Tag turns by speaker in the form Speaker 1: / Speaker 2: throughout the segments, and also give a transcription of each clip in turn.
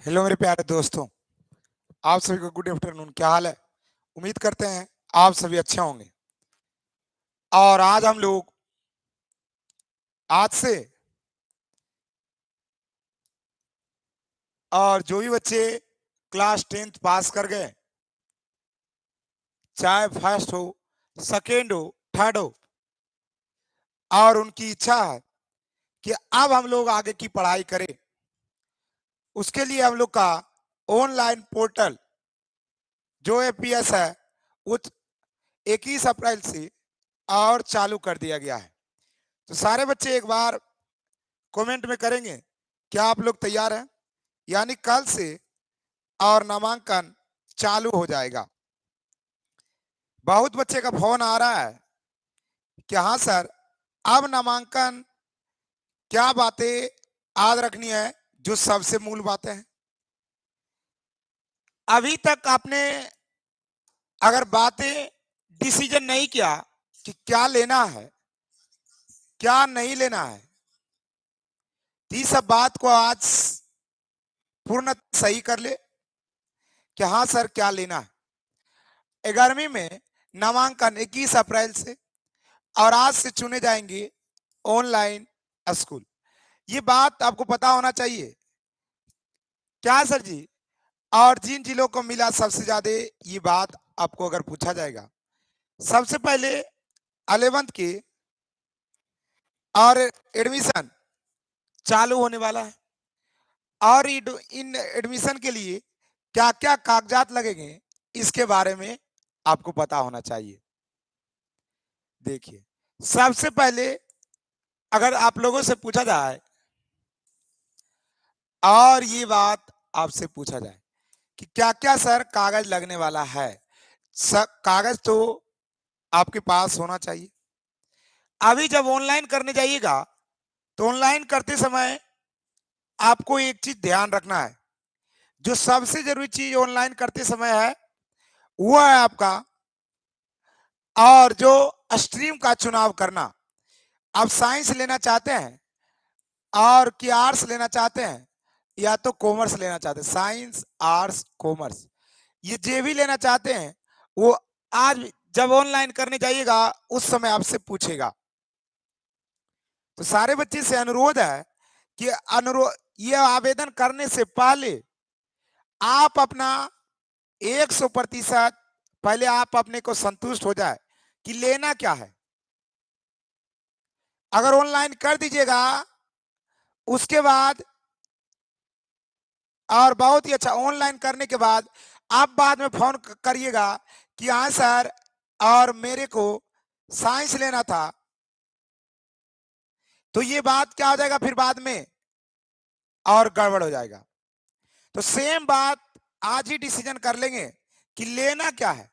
Speaker 1: Hello मेरे प्यारे दोस्तों, आप सभी को गुड आफ्टरनून। क्या हाल है? उम्मीद करते हैं आप सभी अच्छे होंगे। और आज हम लोग आज से और जो भी बच्चे क्लास 10th पास कर गए, चाहे फर्स्ट हो, सेकेंड हो, थर्ड हो, और उनकी इच्छा है कि अब हम लोग आगे की पढ़ाई करें, उसके लिए हम लोग का ऑनलाइन पोर्टल जो एपीएस है वो 21 अप्रैल से और चालू कर दिया गया है। तो सारे बच्चे एक बार कमेंट में करेंगे क्या आप लोग तैयार हैं? यानी कल से और नामांकन चालू हो जाएगा। बहुत बच्चे का फोन आ रहा है कि हाँ सर, अब नामांकन क्या बातें याद रखनी है, जो सबसे मूल बातें हैं। अभी तक आपने अगर बातें डिसीजन नहीं किया कि क्या लेना है, क्या नहीं लेना है, तो इस सब बात को आज पूर्ण सही कर ले कि हाँ सर क्या लेना है। 11वीं में नामांकन 21 अप्रैल से और आज से चुने जाएंगे ऑनलाइन स्कूल। ये बात आपको पता होना चाहिए। क्या सर जी? और जिन जिलों को मिला सबसे ज्यादा, ये बात आपको अगर पूछा जाएगा, सबसे पहले 11th की और एडमिशन चालू होने वाला है। और इन एडमिशन के लिए क्या क्या कागजात लगेंगे, इसके बारे में आपको पता होना चाहिए। देखिए, सबसे पहले अगर आप लोगों से पूछा जाए और ये बात आपसे पूछा जाए कि क्या क्या सर कागज लगने वाला है, सर कागज तो आपके पास होना चाहिए। अभी जब ऑनलाइन करने जाइएगा तो ऑनलाइन करते समय आपको एक चीज ध्यान रखना है। जो सबसे जरूरी चीज ऑनलाइन करते समय है वो है आपका और जो स्ट्रीम का चुनाव करना। आप साइंस लेना चाहते हैं और कि आर्ट्स लेना चाहते हैं या तो कॉमर्स लेना चाहते हैं, साइंस आर्ट्स कॉमर्स, ये जे भी लेना चाहते हैं, वो आज जब ऑनलाइन करने जाइएगा उस समय आपसे पूछेगा। तो सारे बच्चे से अनुरोध है कि अनुरोध ये आवेदन करने से पहले आप अपना 100% पहले आप अपने को संतुष्ट हो जाए कि लेना क्या है। अगर ऑनलाइन कर दीजिएगा उसके बाद, और बहुत ही अच्छा, ऑनलाइन करने के बाद आप बाद में फोन करिएगा कि हाँ सर और मेरे को साइंस लेना था, तो ये बात क्या हो जाएगा फिर बाद में और गड़बड़ हो जाएगा। तो सेम बात आज ही डिसीजन कर लेंगे कि लेना क्या है,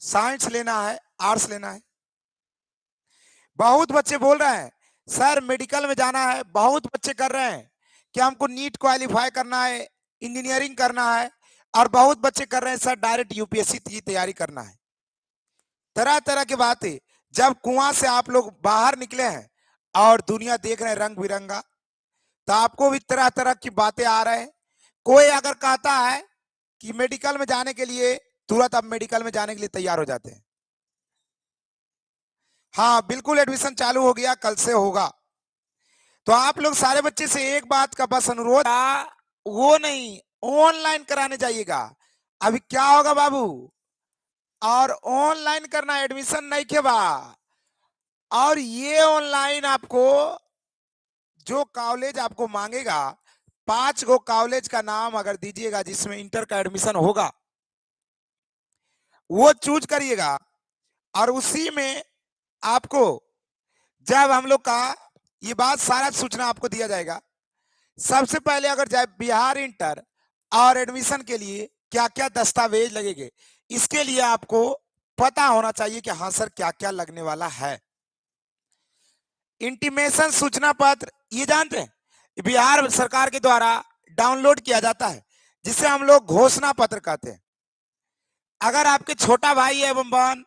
Speaker 1: साइंस लेना है आर्ट्स लेना है। बहुत बच्चे बोल रहे हैं सर मेडिकल में जाना है, बहुत बच्चे कर रहे हैं कि हमको नीट क्वालिफाई करना है, इंजीनियरिंग करना है, और बहुत बच्चे कर रहे हैं सर डायरेक्ट यूपीएससी की तैयारी करना है। तरह तरह की बातें, जब कुआं से आप लोग बाहर निकले हैं और दुनिया देख रहे हैं रंग बिरंगा, तो आपको भी तरह तरह की बातें आ रहे हैं। कोई अगर कहता है कि मेडिकल में जाने के लिए, तुरंत आप मेडिकल में जाने के लिए तैयार हो जाते हैं। हाँ बिल्कुल, एडमिशन चालू हो गया, कल से होगा। तो आप लोग सारे बच्चे से एक बात का बस अनुरोध, वो नहीं, ऑनलाइन कराने जाइएगा। अभी क्या होगा बाबू, और ऑनलाइन करना, एडमिशन नहीं के बा। और ये ऑनलाइन आपको जो कॉलेज आपको मांगेगा, 5 गो कॉलेज का नाम अगर दीजिएगा जिसमें इंटर का एडमिशन होगा, वो चूज करिएगा। और उसी में आपको जब हम लोग का ये बात सारा सूचना आपको दिया जाएगा। सबसे पहले अगर जाए बिहार इंटर और एडमिशन के लिए क्या क्या दस्तावेज लगेंगे, इसके लिए आपको पता होना चाहिए कि हाँ सर क्या क्या लगने वाला है। इंटीमेशन सूचना पत्र, ये जानते हैं बिहार सरकार के द्वारा डाउनलोड किया जाता है, जिसे हम लोग घोषणा पत्र कहते हैं। अगर आपके छोटा भाई एवं बहन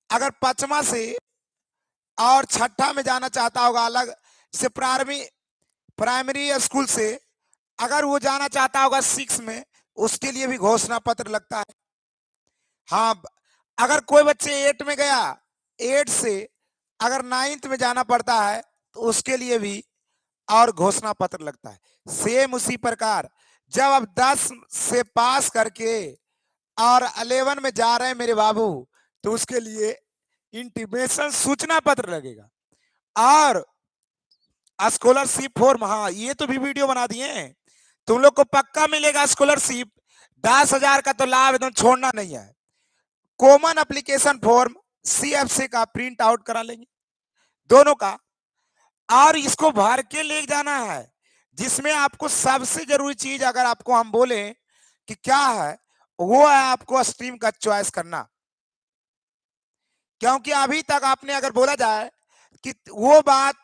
Speaker 1: अगर 5वां से और 6ठा में जाना चाहता होगा अलग से प्राइमरी स्कूल से, अगर वो जाना चाहता होगा 6 में, उसके लिए भी घोषणा पत्र लगता है। हाँ, अगर कोई बच्चे 8 में गया, 8 से अगर 9th में जाना पड़ता है, तो उसके लिए भी और घोषणा पत्र लगता है। सेम उसी प्रकार जब आप 10 से पास करके और 11 में जा रहे हैं मेरे बाबू, तो उसके लिए इंटीमेशन सूचना पत्र लगेगा। और स्कॉलरशिप फॉर्म, हाँ ये तो भी वीडियो बना दिए हैं। तुम लोग को पक्का मिलेगा स्कॉलरशिप। 10,000 का तो लाभ एकदम छोड़ना नहीं है। कॉमन एप्लीकेशन फॉर्म CFC का प्रिंट आउट करा लेंगे दोनों का, और इसको भर के ले जाना है। जिसमें आपको सबसे जरूरी चीज अगर आपको हम बोले कि क्या है, वो है आपको स्ट्रीम का चॉइस करना। क्योंकि अभी तक आपने अगर बोला जाए कि वो बात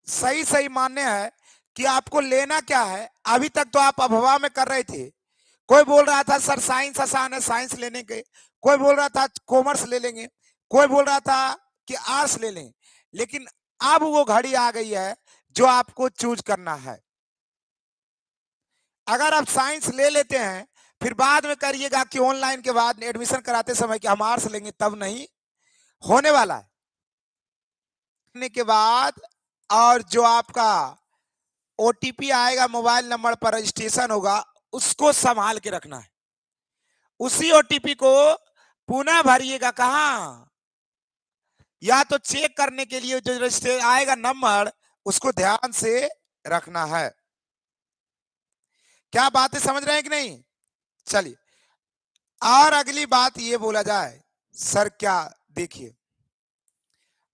Speaker 1: सही सही मान्य है कि आपको लेना क्या है, अभी तक तो आप अफवाह में कर रहे थे। कोई बोल रहा था सर साइंस आसान है, साइंस लेने के, कोई बोल रहा था कॉमर्स ले लेंगे, कोई बोल रहा था कि आर्ट्स ले लें। लेकिन अब वो घड़ी आ गई है जो आपको चूज करना है। अगर आप साइंस ले लेते हैं, फिर बाद में करिएगा कि ऑनलाइन के बाद एडमिशन कराते समय कि हम आर्ट्स लेंगे, तब नहीं होने वाला है। के बाद और जो आपका OTP आएगा, मोबाइल नंबर पर रजिस्ट्रेशन होगा, उसको संभाल के रखना है। उसी OTP को पुनः भरिएगा कहाँ, या तो चेक करने के लिए जो रजिस्टर आएगा नंबर, उसको ध्यान से रखना है। क्या बातें समझ रहे हैं कि नहीं? चलिए, और अगली बात ये बोला जाए, सर क्या देखिए,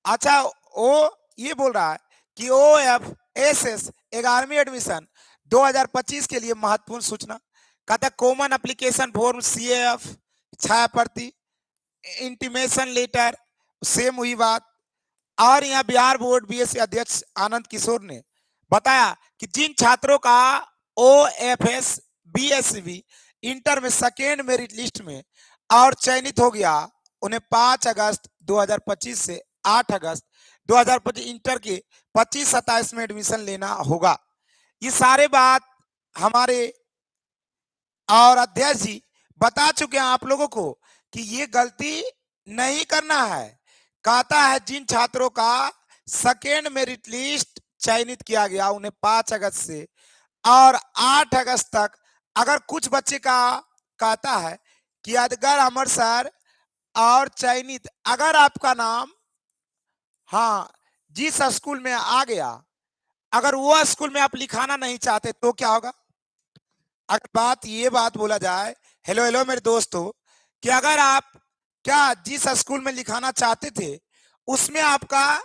Speaker 1: अच्छा वो ये बोल रहा है कि OFSS 11वीं एडमिशन 2025 के लिए महत्वपूर्ण सूचना। कहता कॉमन एप्लीकेशन फॉर्म CAF 6 प्रति, इंटीमेशन लेटर सेम हुई बात। और यहाँ बिहार बोर्ड BSc अध्यक्ष आनंद किशोर ने बताया कि जिन छात्रों का OFS BSc इंटर में सेकेंड मेरिट लिस्ट में और चयनित हो गया, उन्हें 5 अगस्त 2025 से 8 अगस्त 2025 इंटर के 25-27 में एडमिशन लेना होगा। ये सारे बात हमारे और अध्यक्ष जी बता चुके हैं आप लोगों को कि ये गलती नहीं करना है। कहता है जिन छात्रों का सेकेंड मेरिट लिस्ट चयनित किया गया, उन्हें 5 अगस्त से और 8 अगस्त तक, अगर कुछ बच्चे का कहता है कि अगर अमर सर और चयनित, अगर आपका नाम हाँ जिस स्कूल में आ गया, अगर वो स्कूल में आप लिखाना नहीं चाहते तो क्या होगा? अगर बात बोला जाए, हेलो हेलो मेरे दोस्तों, कि अगर आप क्या जिस स्कूल में लिखाना चाहते थे उसमें आपका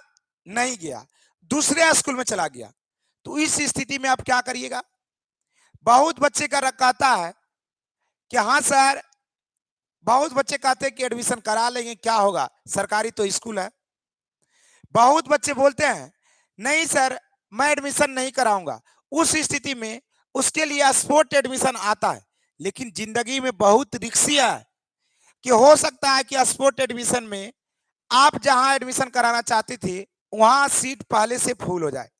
Speaker 1: नहीं गया, दूसरे स्कूल में चला गया, तो इस स्थिति में आप क्या करिएगा? बहुत बच्चे का कहता है कि हाँ सर, बहुत बच्चे कहते हैं कि एडमिशन करा लेंगे, क्या होगा, सरकारी तो स्कूल है। बहुत बच्चे बोलते हैं नहीं सर मैं एडमिशन नहीं कराऊंगा। उस स्थिति में उसके लिए स्पोर्ट एडमिशन आता है। लेकिन जिंदगी में बहुत रिक्सी है कि हो सकता है कि स्पोर्ट एडमिशन में आप जहां एडमिशन कराना चाहते थे वहां सीट पहले से फुल हो जाए,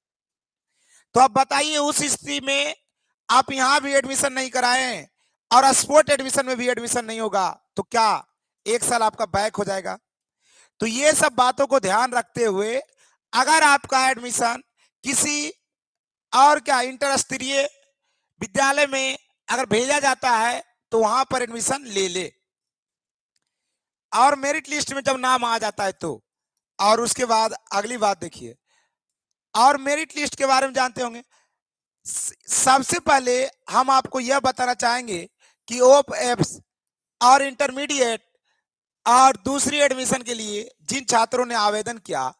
Speaker 1: तो अब बताइए उस स्थिति में आप यहां भी एडमिशन नहीं कराए और स्पोर्ट एडमिशन में भी एडमिशन नहीं होगा, तो क्या 1 साल आपका बैक हो जाएगा? तो ये सब बातों को ध्यान रखते हुए अगर आपका एडमिशन किसी और क्या इंटर स्तरीय विद्यालय में अगर भेजा जाता है, तो वहां पर एडमिशन ले ले। और मेरिट लिस्ट में जब नाम आ जाता है तो, और उसके बाद अगली बात देखिए, और मेरिट लिस्ट के बारे में जानते होंगे। सबसे पहले हम आपको यह बताना चाहेंगे कि OFS और इंटरमीडिएट और दूसरी एडमिशन के लिए जिन छात्रों ने आवेदन किया,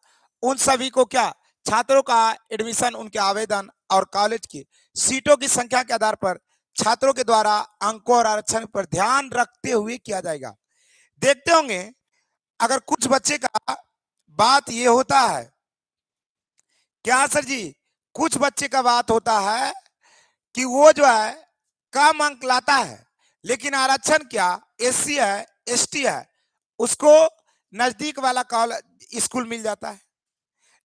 Speaker 1: उन सभी को क्या छात्रों का एडमिशन उनके आवेदन और कॉलेज की सीटों की संख्या के आधार पर छात्रों के द्वारा अंकों और आरक्षण पर ध्यान रखते हुए किया जाएगा। देखते होंगे अगर कुछ बच्चे का बात ये होता है, क्या सर जी, कुछ बच्चे का बात होता है कि वो जो है कम अंक लाता है, लेकिन आरक्षण क्या SC है ST है, उसको नजदीक वाला कॉलेज स्कूल मिल जाता है।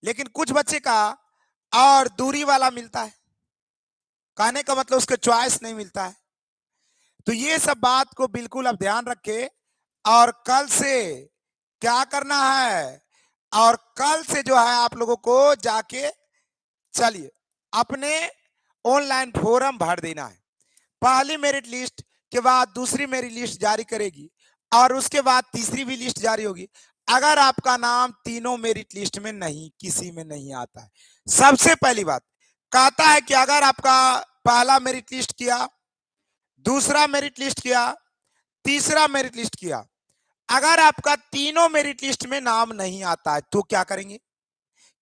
Speaker 1: लेकिन कुछ बच्चे का और दूरी वाला मिलता है। कहने का मतलब उसके चॉइस नहीं मिलता है। तो ये सब बात को बिल्कुल आप ध्यान रखें और कल से क्या करना है, और कल से जो है आप लोगों को जाके चलिए अपने ऑनलाइन फॉर्म भर देना है। पहली मेरिट लिस्ट के बाद दूसरी मेरिट लिस्ट जारी करेगी और उसके बाद तीसरी भी लिस्ट जारी होगी। अगर आपका नाम तीनों मेरिट लिस्ट में नहीं, किसी में नहीं आता है, सबसे पहली बात कहता है कि अगर आपका पहला मेरिट लिस्ट किया, दूसरा मेरिट लिस्ट किया, तीसरा मेरिट लिस्ट किया, अगर आपका तीनों मेरिट लिस्ट में नाम नहीं आता है तो क्या करेंगे?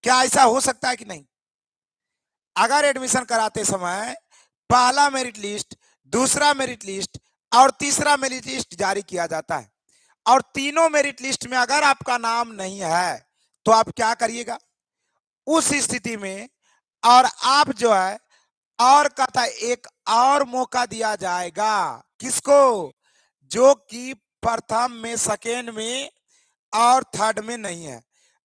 Speaker 1: क्या ऐसा हो सकता है कि नहीं? अगर एडमिशन कराते समय पहला मेरिट लिस्ट, दूसरा मेरिट लिस्ट और तीसरा मेरिट लिस्ट जारी किया जाता है और तीनों मेरिट लिस्ट में अगर आपका नाम नहीं है तो आप क्या करिएगा उस स्थिति में? और आप जो है और कहता एक और मौका दिया जाएगा किसको? जो कि प्रथम में, सेकेंड में और थर्ड में नहीं है।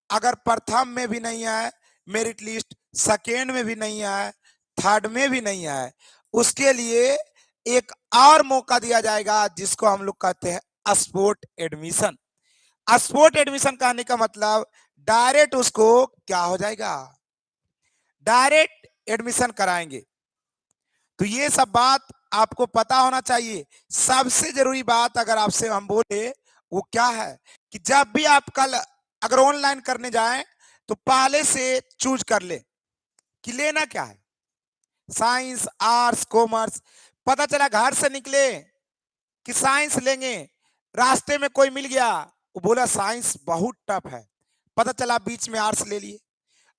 Speaker 1: अगर प्रथम में भी नहीं है मेरिट लिस्ट, सेकेंड में भी नहीं है, थर्ड में भी नहीं है, उसके लिए एक और मौका दिया जाएगा जिसको हम लोग कहते हैं स्पॉट एडमिशन। स्पॉट एडमिशन कहने का मतलब डायरेक्ट उसको क्या हो जाएगा, डायरेक्ट एडमिशन कराएंगे। तो ये सब बात आपको पता होना चाहिए। सबसे जरूरी बात अगर आपसे हम बोले वो क्या है कि जब भी आप कल अगर ऑनलाइन करने जाएं तो पहले से चूज कर ले कि लेना क्या है, साइंस, आर्ट्स, कॉमर्स। पता चला घर से निकले कि साइंस लेंगे, रास्ते में कोई मिल गया वो बोला साइंस बहुत टफ है, पता चला बीच में आर्ट्स ले लिए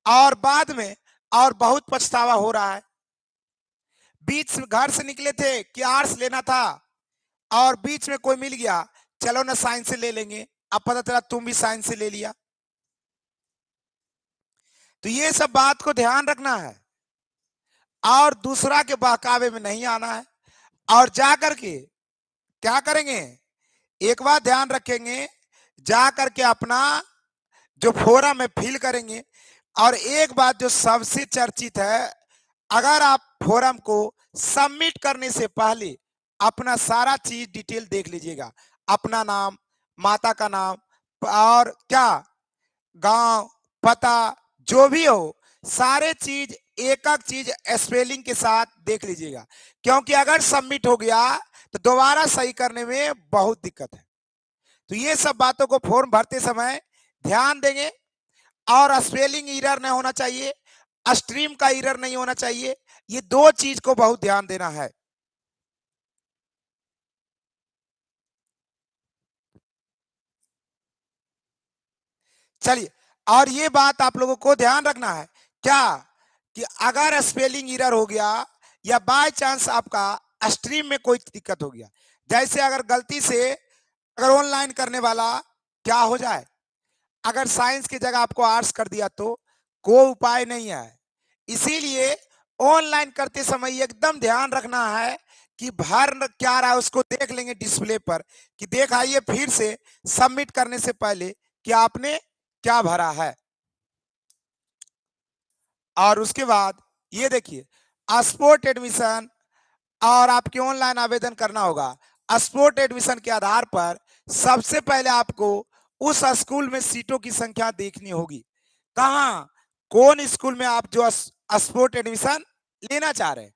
Speaker 1: और बाद में और बहुत पछतावा हो रहा है। बीच घर से निकले थे कि आर्ट्स लेना था और बीच में कोई मिल गया, चलो ना साइंस से ले लेंगे, अब पता चला तुम भी साइंस से ले लिया। तो ये सब बात को ध्यान रखना है और दूसरा के बहकावे में नहीं आना है। और जा करके क्या करेंगे, एक बात ध्यान रखेंगे, जा करके अपना जो फोरम है फिल करेंगे। और एक बात जो सबसे चर्चित है, अगर आप फोरम को सबमिट करने से पहले अपना सारा चीज डिटेल देख लीजिएगा, अपना नाम, माता का नाम और क्या गांव, पता, जो भी हो सारे चीज एक एक चीज स्पेलिंग के साथ देख लीजिएगा, क्योंकि अगर सबमिट हो गया तो दोबारा सही करने में बहुत दिक्कत है। तो ये सब बातों को फॉर्म भरते समय ध्यान देंगे और स्पेलिंग एरर नहीं होना चाहिए, स्ट्रीम का एरर नहीं होना चाहिए, ये दो चीज को बहुत ध्यान देना है। चलिए, और ये बात आप लोगों को ध्यान रखना है क्या कि अगर स्पेलिंग एरर हो गया या बाय चांस आपका स्ट्रीम में कोई दिक्कत हो गया, जैसे अगर गलती से अगर ऑनलाइन करने वाला क्या हो जाए, अगर साइंस की जगह आपको आर्ट्स कर दिया तो कोई उपाय नहीं है। इसीलिए ऑनलाइन करते समय एकदम ध्यान रखना है कि भर क्या रहा है उसको देख लेंगे डिस्प्ले पर कि देख आइए फिर से सबमिट करने से पहले कि आपने क्या भरा है। और उसके बाद ये देखिए स्पॉट एडमिशन और आपके ऑनलाइन आवेदन करना होगा। स्पॉट एडमिशन के आधार पर सबसे पहले आपको उस स्कूल में सीटों की संख्या देखनी होगी, कहाँ कौन स्कूल में आप जो स्पॉट एडमिशन लेना चाह रहे हैं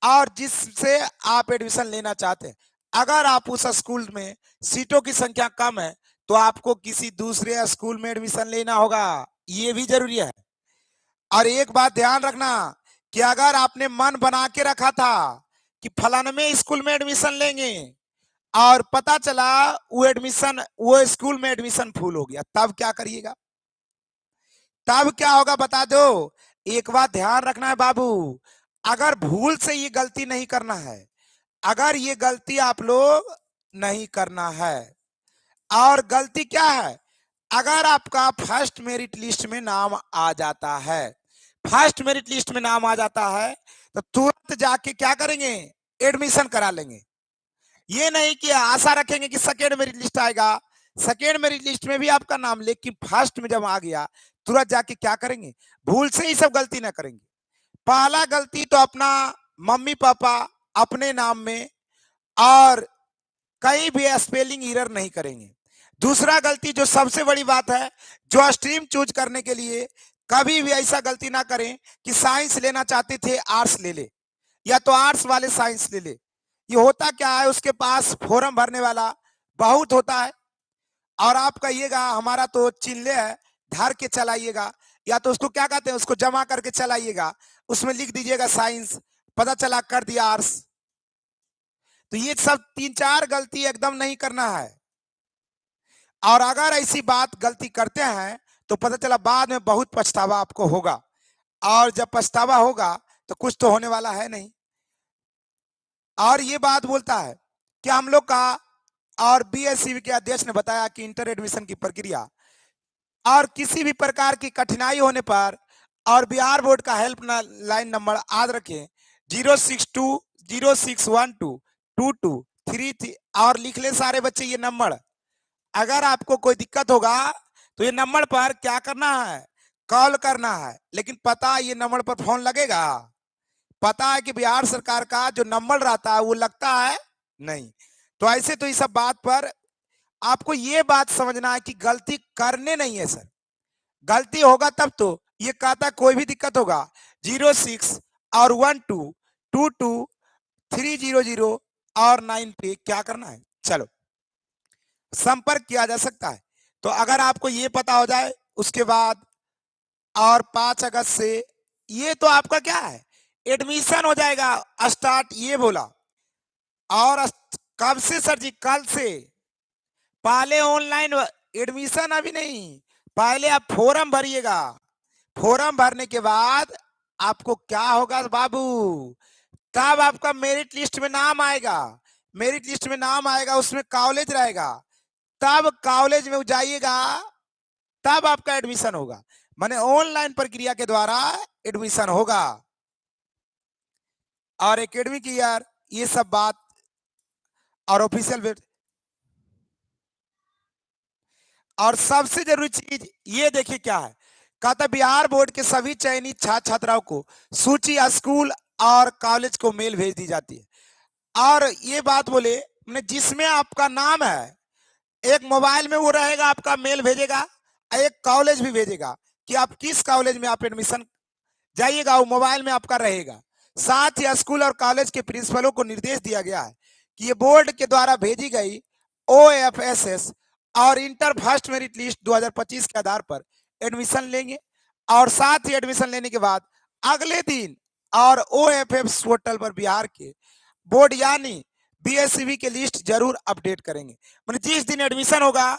Speaker 1: और जिससे आप एडमिशन लेना चाहते हैं। अगर आप उस स्कूल में सीटों की संख्या कम है तो आपको किसी दूसरे स्कूल में एडमिशन लेना होगा, ये भी जरूरी है। और एक बात ध्यान रखना कि अगर आपने मन बना के रखा था कि फलानवे स्कूल में एडमिशन लेंगे और पता चला वो स्कूल में एडमिशन फुल हो गया, तब क्या करिएगा, तब क्या होगा बता दो। एक बात ध्यान रखना है बाबू, अगर भूल से ये गलती नहीं करना है, अगर ये गलती आप लोग नहीं करना है। और गलती क्या है, अगर आपका फर्स्ट मेरिट लिस्ट में नाम आ जाता है, फर्स्ट मेरिट लिस्ट में नाम आ जाता है तो तुरंत जाके क्या करेंगे, एडमिशन करा लेंगे। ये नहीं कि आशा रखेंगे कि सेकेंड मेरिट लिस्ट आएगा, सेकेंड मेरिट लिस्ट में भी आपका नाम, लेकिन फर्स्ट में जब आ गया तुरंत जाके क्या करेंगे, भूल से ही सब गलती ना करेंगे। पहला गलती तो अपना मम्मी पापा अपने नाम में और कहीं भी स्पेलिंग एरर नहीं करेंगे। दूसरा गलती जो सबसे बड़ी बात है, जो स्ट्रीम चूज करने के लिए कभी भी ऐसा गलती ना करें कि साइंस लेना चाहते थे आर्ट्स ले ले, या तो आर्ट्स वाले साइंस ले ले। ये होता क्या है, उसके पास फॉर्म भरने वाला बहुत होता है और आप कहिएगा हमारा तो चिल्ले है, धर के चलाइएगा, या तो उसको क्या कहते हैं, उसको जमा करके चलाइएगा, उसमें लिख दीजिएगा साइंस, पता चला कर दिया आर्ट्स। तो ये सब 3-4 गलती एकदम नहीं करना है। और अगर ऐसी बात गलती करते हैं तो पता चला बाद में बहुत पछतावा आपको होगा, और जब पछतावा होगा तो कुछ तो होने वाला है नहीं। और ये बात बोलता है कि हम लोग का और बीएससीबी के अध्यक्ष ने बताया कि इंटर एडमिशन की प्रक्रिया और किसी भी प्रकार की कठिनाई होने पर और बिहार बोर्ड का हेल्प लाइन नंबर याद रखें 06206122233 और लिख ले सारे बच्चे ये नंबर। अगर आपको कोई दिक्कत होगा तो ये नंबर पर क्या करना है, कॉल करना है। लेकिन पता ये नंबर पर फोन लगेगा? पता है कि बिहार सरकार का जो नंबर रहता है वो लगता है नहीं। तो ऐसे तो इस सब बात पर आपको ये बात समझना है कि गलती करने नहीं है सर, गलती होगा तब तो ये कहता कोई भी दिक्कत होगा 06 और 12222300 और 9 पे क्या करना है, चलो संपर्क किया जा सकता है। तो अगर आपको ये पता हो जाए उसके बाद और 5 अगस्त से ये तो आपका क्या है, एडमिशन हो जाएगा स्टार्ट, ये बोला। और कब से सर जी? कल से। पहले ऑनलाइन एडमिशन अभी नहीं, पहले आप फॉर्म भरिएगा। फॉर्म भरने के बाद आपको क्या होगा बाबू, तब आपका मेरिट लिस्ट में नाम आएगा। मेरिट लिस्ट में नाम आएगा, उसमें कॉलेज रहेगा, तब कॉलेज में जाइएगा, तब आपका एडमिशन होगा। माने ऑनलाइन प्रक्रिया के द्वारा एडमिशन होगा। और एकेडमिक ईयर ये सब बात और ऑफिशियल और सबसे जरूरी चीज ये देखिए क्या है, कहता बिहार बोर्ड के सभी चयनित छात्र छात्राओं को सूची स्कूल और कॉलेज को मेल भेज दी जाती है। और ये बात बोले जिसमें आपका नाम है, एक मोबाइल में वो रहेगा, आपका मेल भेजेगा, एक कॉलेज भी भेजेगा कि आप किस कॉलेज में आप एडमिशन जाइएगा, वो मोबाइल में आपका रहेगा। साथ ही स्कूल और कॉलेज के प्रिंसिपलों को निर्देश दिया गया है कि ये बोर्ड के द्वारा भेजी गई OFSS और इंटर फर्स्ट मेरिट लिस्ट 2025 के आधार पर एडमिशन लेंगे। और साथ ही एडमिशन लेने के बाद अगले दिन और OFF पोर्टल पर बिहार के बोर्ड यानी बीएससीबी के लिस्ट जरूर अपडेट करेंगे। मतलब जिस दिन एडमिशन होगा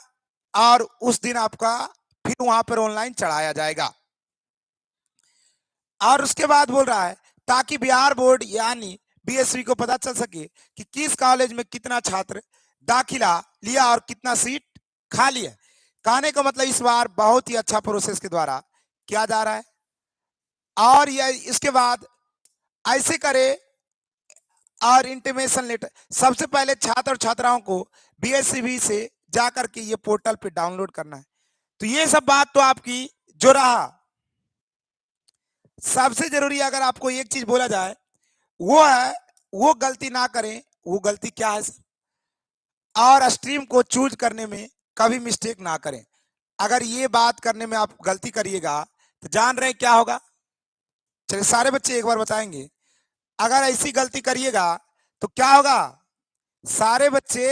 Speaker 1: और उस दिन आपका फिर वहां पर ऑनलाइन चढ़ाया जाएगा। और उसके बाद बोल रहा है ताकि बिहार बोर्ड यानी बीएसवी को पता चल सके कि किस कॉलेज में कितना छात्र दाखिला लिया और कितना सीट खाली है। कहने का मतलब इस बार बहुत ही अच्छा प्रोसेस के द्वारा किया जा रहा है। और यह इसके बाद ऐसे करे और इंटीमेशन लेटर सबसे पहले छात्र और छात्राओं को बीएससीबी से जाकर के ये पोर्टल पे डाउनलोड करना है। तो ये सब बात तो आपकी जो रहा, सबसे जरूरी अगर आपको एक चीज बोला जाए वो है वो गलती ना करें। वो गलती क्या है सर? और स्ट्रीम को चूज करने में कभी मिस्टेक ना करें। अगर ये बात करने में आप गलती करिएगा तो जान रहे क्या होगा, चलिए सारे बच्चे एक बार बताएंगे। अगर ऐसी गलती करिएगा तो क्या होगा, सारे बच्चे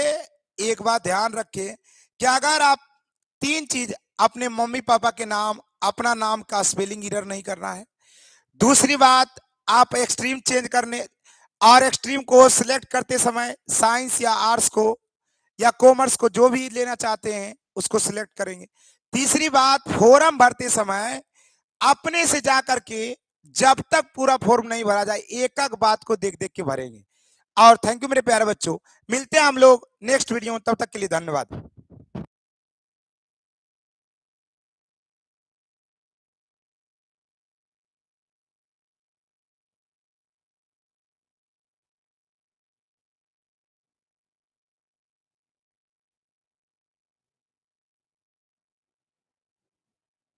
Speaker 1: एक बात ध्यान रखें कि अगर आप 3 चीज अपने मम्मी पापा के नाम, अपना नाम का स्पेलिंग एरर नहीं करना है। दूसरी बात, आप एक्सट्रीम चेंज करने और एक्सट्रीम को सिलेक्ट करते समय साइंस या आर्ट्स को या कॉमर्स को जो भी लेना चाहते हैं उसको सिलेक्ट करेंगे। तीसरी बात, फॉर्म भरते समय अपने से जा करके जब तक पूरा फॉर्म नहीं भरा जाए एक एक बात को देख देख के भरेंगे। और थैंक यू मेरे प्यारे बच्चों, मिलते हैं हम लोग नेक्स्ट वीडियो में, तब तक के लिए धन्यवाद।